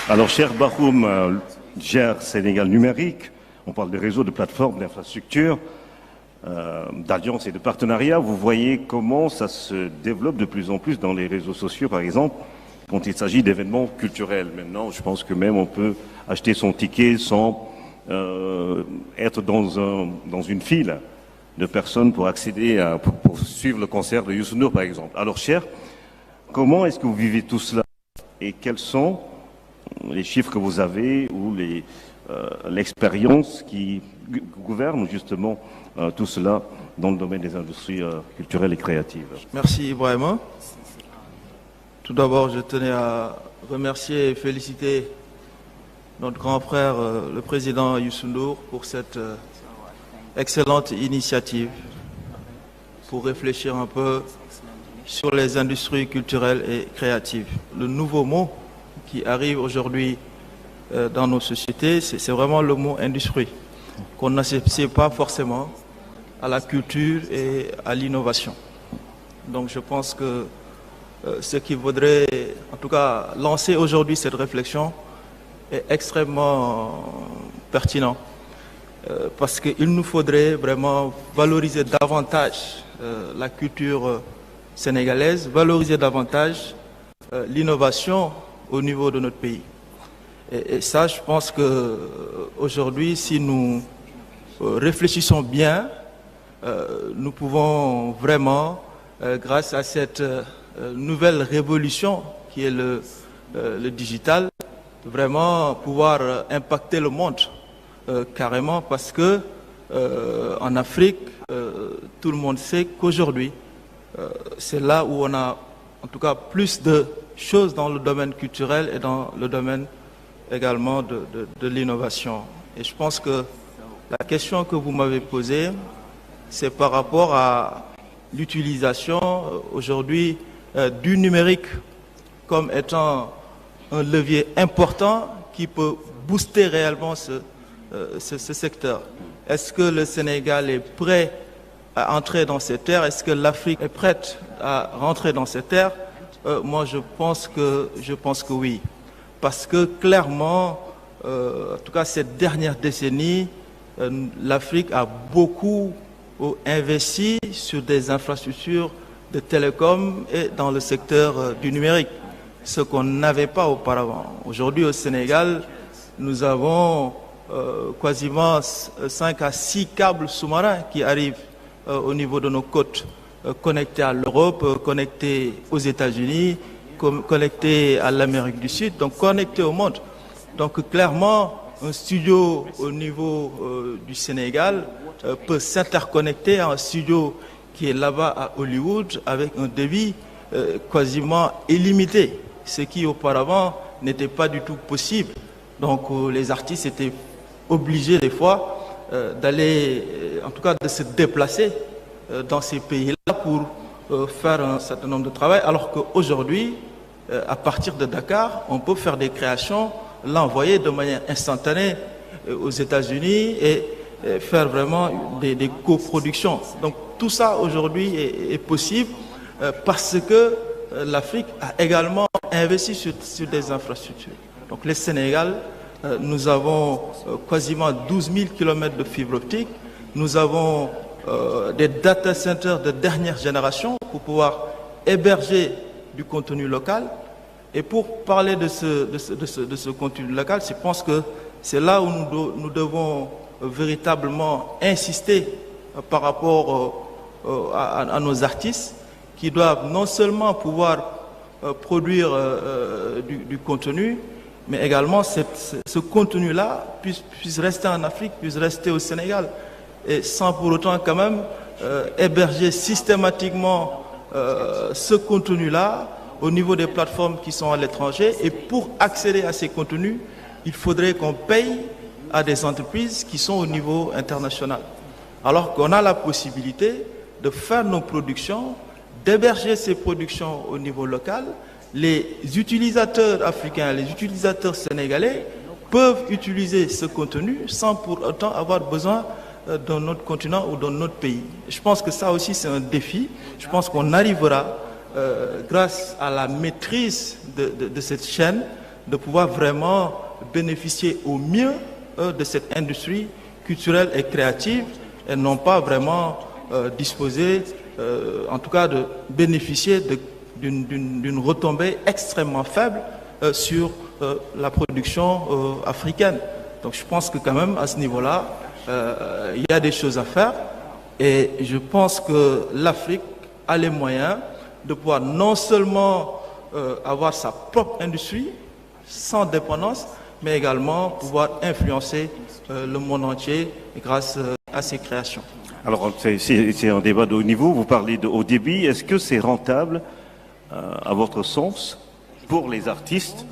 Alors, cher Bahoum, gère Sénégal numérique. On parle de réseaux, de plateformes, d'infrastructures, d'alliances et de partenariats. Vous voyez comment ça se développe de plus en plus dans les réseaux sociaux, par exemple, quand il s'agit d'événements culturels. Maintenant, je pense que même on peut acheter son ticket sans être dans une file de personnes pour accéder pour suivre le concert de Youssou N'Dour, par exemple. Alors, cher, comment est-ce que vous vivez tout cela et quels sont les chiffres que vous avez ou l'expérience qui gouverne justement tout cela dans le domaine des industries culturelles et créatives? Merci Ibrahima. Tout d'abord, je tenais à remercier et féliciter notre grand frère, le président Youssou N'Dour, pour cette excellente initiative pour réfléchir un peu sur les industries culturelles et créatives. Le nouveau mot qui arrive aujourd'hui dans nos sociétés, c'est vraiment le mot industrie, qu'on n'associe pas forcément à la culture et à l'innovation. Donc je pense que ce qui vaudrait, en tout cas, lancer aujourd'hui cette réflexion est extrêmement pertinent. Parce qu'il nous faudrait vraiment valoriser davantage la culture sénégalaise, valoriser davantage l'innovation au niveau de notre pays. Et ça, je pense qu'aujourd'hui, si nous réfléchissons bien, nous pouvons vraiment, grâce à cette nouvelle révolution qui est le digital, vraiment pouvoir impacter le monde carrément, parce que en Afrique, tout le monde sait qu'aujourd'hui, c'est là où on a en tout cas plus de choses dans le domaine culturel et dans le domaine également de l'innovation. Et je pense que la question que vous m'avez posée, c'est par rapport à l'utilisation aujourd'hui du numérique comme étant un levier important qui peut booster réellement ce secteur. Est-ce que le Sénégal est prêt à entrer dans cette ère? Est-ce que l'Afrique est prête à rentrer dans cette ère? Moi, je pense que oui. Parce que clairement, en tout cas cette dernière décennie, l'Afrique a beaucoup investi sur des infrastructures de télécom et dans le secteur du numérique, ce qu'on n'avait pas auparavant. Aujourd'hui, au Sénégal, nous avons quasiment 5 à 6 câbles sous-marins qui arrivent au niveau de nos côtes, connectés à l'Europe, connectés aux États-Unis, connectés à l'Amérique du Sud, donc connectés au monde. Donc clairement, un studio au niveau du Sénégal peut s'interconnecter à un studio qui est là-bas à Hollywood avec un débit quasiment illimité, ce qui auparavant n'était pas du tout possible. Donc les artistes étaient obligés des fois d'aller, en tout cas de se déplacer dans ces pays-là pour faire un certain nombre de travail, alors qu'aujourd'hui, à partir de Dakar, on peut faire des créations, l'envoyer de manière instantanée aux États-Unis et faire vraiment des coproductions. Donc tout ça aujourd'hui est possible parce que l'Afrique a également investi sur des infrastructures. Donc le Sénégal, nous avons quasiment 12 000 km de fibre optique, nous avons des data centers de dernière génération pour pouvoir héberger du contenu local. Et pour parler de ce contenu local, je pense que c'est là où nous devons véritablement insister par rapport à nos artistes qui doivent non seulement pouvoir produire du contenu, mais également ce contenu-là puisse rester en Afrique, puisse rester au Sénégal, et sans pour autant quand même héberger systématiquement ce contenu-là au niveau des plateformes qui sont à l'étranger. Et pour accéder à ces contenus, il faudrait qu'on paye à des entreprises qui sont au niveau international. Alors qu'on a la possibilité de faire nos productions, d'héberger ces productions au niveau local. Les utilisateurs africains, les utilisateurs sénégalais peuvent utiliser ce contenu sans pour autant avoir besoin dans notre continent ou dans notre pays. Je pense que ça aussi c'est un défi. Je pense qu'on arrivera, grâce à la maîtrise de cette chaîne, de pouvoir vraiment bénéficier au mieux de cette industrie culturelle et créative et non pas vraiment disposer, en tout cas de bénéficier d'une retombée extrêmement faible sur la production africaine. Donc je pense que quand même à ce niveau-là, il y a des choses à faire et je pense que l'Afrique a les moyens de pouvoir non seulement avoir sa propre industrie sans dépendance, mais également pouvoir influencer le monde entier grâce à ses créations. Alors, c'est un débat de haut niveau. Vous parlez de haut débit. Est-ce que c'est rentable, à votre sens, pour les artistes,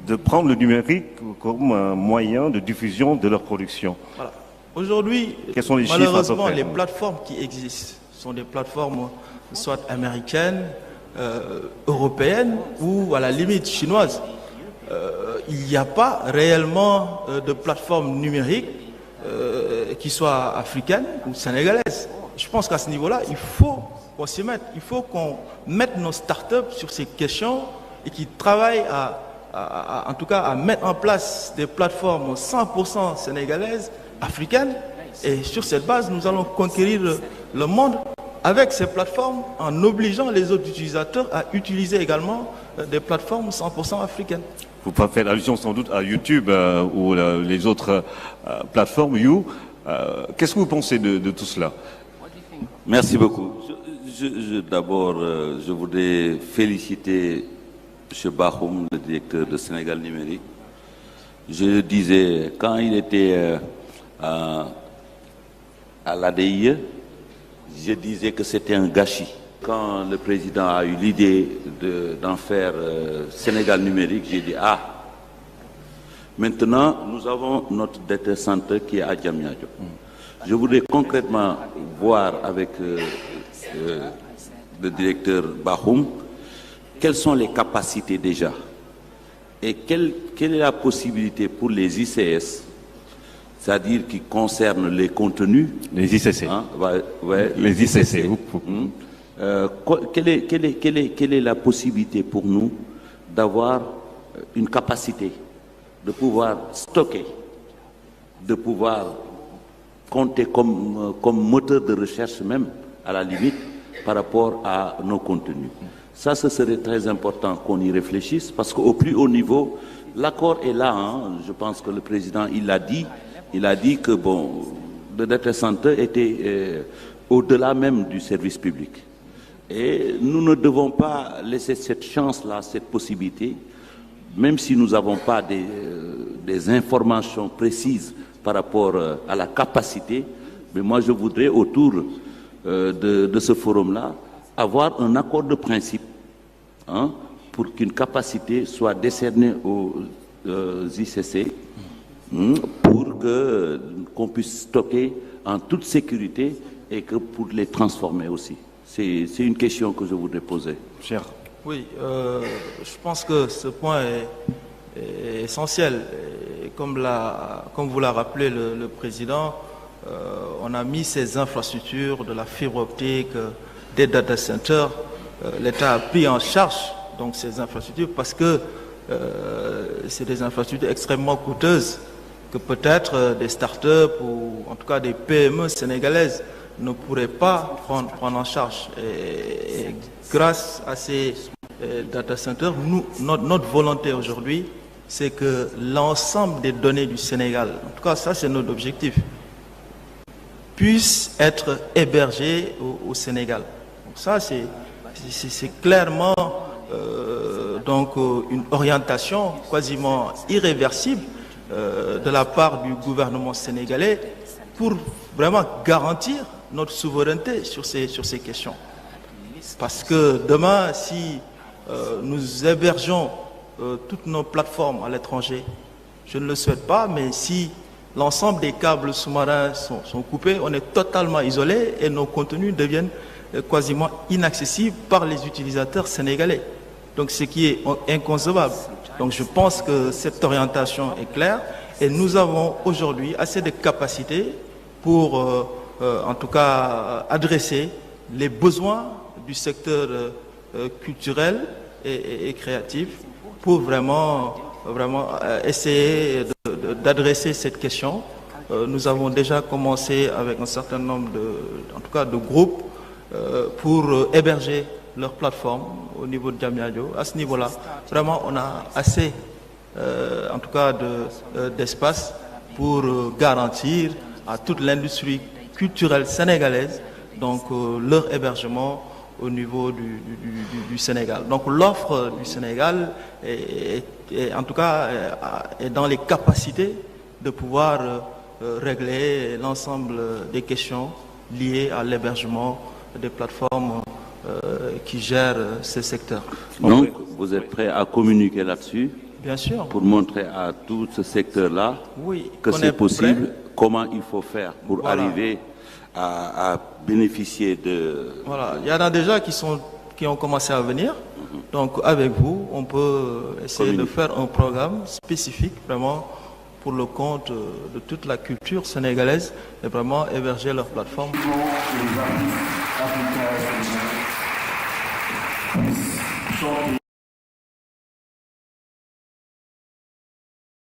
de prendre le numérique comme un moyen de diffusion de leur production? Voilà. Aujourd'hui, malheureusement, les plateformes qui existent sont des plateformes soit américaines, européennes ou à la limite chinoises. Il n'y a pas réellement de plateforme numérique qui soit africaine ou sénégalaise. Je pense qu'à ce niveau-là, il faut qu'on s'y mette. Il faut qu'on mette nos startups sur ces questions et qu'ils travaillent en tout cas à mettre en place des plateformes 100% sénégalaises, africaines. Et sur cette base, nous allons conquérir le monde avec ces plateformes en obligeant les autres utilisateurs à utiliser également des plateformes 100% africaines. Vous faites allusion sans doute à YouTube ou les autres plateformes You. Qu'est-ce que vous pensez de tout cela? Merci beaucoup. D'abord, je voudrais féliciter M. Bahoum, le directeur de Sénégal Numérique. Je le disais, quand il était à l'ADIE, je disais que c'était un gâchis. Quand le président a eu l'idée d'en faire Sénégal Numérique, j'ai dit, maintenant, nous avons notre data center qui est à Diamniadio. Je voudrais concrètement voir avec le directeur Bahoum quelles sont les capacités déjà et quelle est la possibilité pour les ICS, c'est-à-dire qui concernent les contenus. Les ICC. Hein, les ICC. Quelle est la possibilité pour nous d'avoir une capacité de pouvoir stocker, de pouvoir compter comme moteur de recherche même, à la limite, par rapport à nos contenus. Ça, ce serait très important qu'on y réfléchisse, parce qu'au plus haut niveau, l'accord est là. Hein. Je pense que le président, il a dit que bon, le data center était au-delà même du service public. Et nous ne devons pas laisser cette chance-là, cette possibilité, même si nous n'avons pas des informations précises par rapport à la capacité. Mais moi, je voudrais, autour de ce forum-là, avoir un accord de principe, hein, pour qu'une capacité soit décernée aux ICC, pour qu'on puisse stocker en toute sécurité et que pour les transformer aussi. C'est une question que je voudrais poser. Cher. Oui, je pense que ce point est essentiel. Et comme vous l'a rappelé le président, on a mis ces infrastructures de la fibre optique, des data centers. L'État a pris en charge donc ces infrastructures parce que c'est des infrastructures extrêmement coûteuses que peut-être des startups ou en tout cas des PME sénégalaises ne pourraient pas prendre en charge. Et grâce à ces data centers, notre volonté aujourd'hui, c'est que l'ensemble des données du Sénégal, en tout cas ça c'est notre objectif, puissent être hébergées au Sénégal. Donc ça c'est clairement donc une orientation quasiment irréversible de la part du gouvernement sénégalais pour vraiment garantir notre souveraineté sur ces questions. Parce que demain, si nous hébergeons toutes nos plateformes à l'étranger, je ne le souhaite pas, mais si l'ensemble des câbles sous-marins sont coupés, on est totalement isolé et nos contenus deviennent quasiment inaccessibles par les utilisateurs sénégalais. Donc ce qui est inconcevable. Donc je pense que cette orientation est claire et nous avons aujourd'hui assez de capacités pour en tout cas adresser les besoins du secteur culturel et créatif pour vraiment essayer d'adresser cette question. Nous avons déjà commencé avec un certain nombre de groupes pour héberger leur plateforme au niveau de Diamniadio. À ce niveau-là, vraiment, on a assez, d'espace pour garantir à toute l'industrie culturelle sénégalaise donc leur hébergement au niveau du Sénégal. Donc l'offre du Sénégal est dans les capacités de pouvoir régler l'ensemble des questions liées à l'hébergement des plateformes qui gèrent ces secteurs. Donc, vous êtes prêt à communiquer là-dessus? Bien sûr. Pour montrer à tout ce secteur-là que c'est possible, comment il faut faire pour arriver à bénéficier de... Voilà, il y en a déjà qui ont commencé à venir. Donc, avec vous, on peut essayer de faire un programme spécifique, vraiment, pour le compte de toute la culture sénégalaise et vraiment héberger leur plateforme.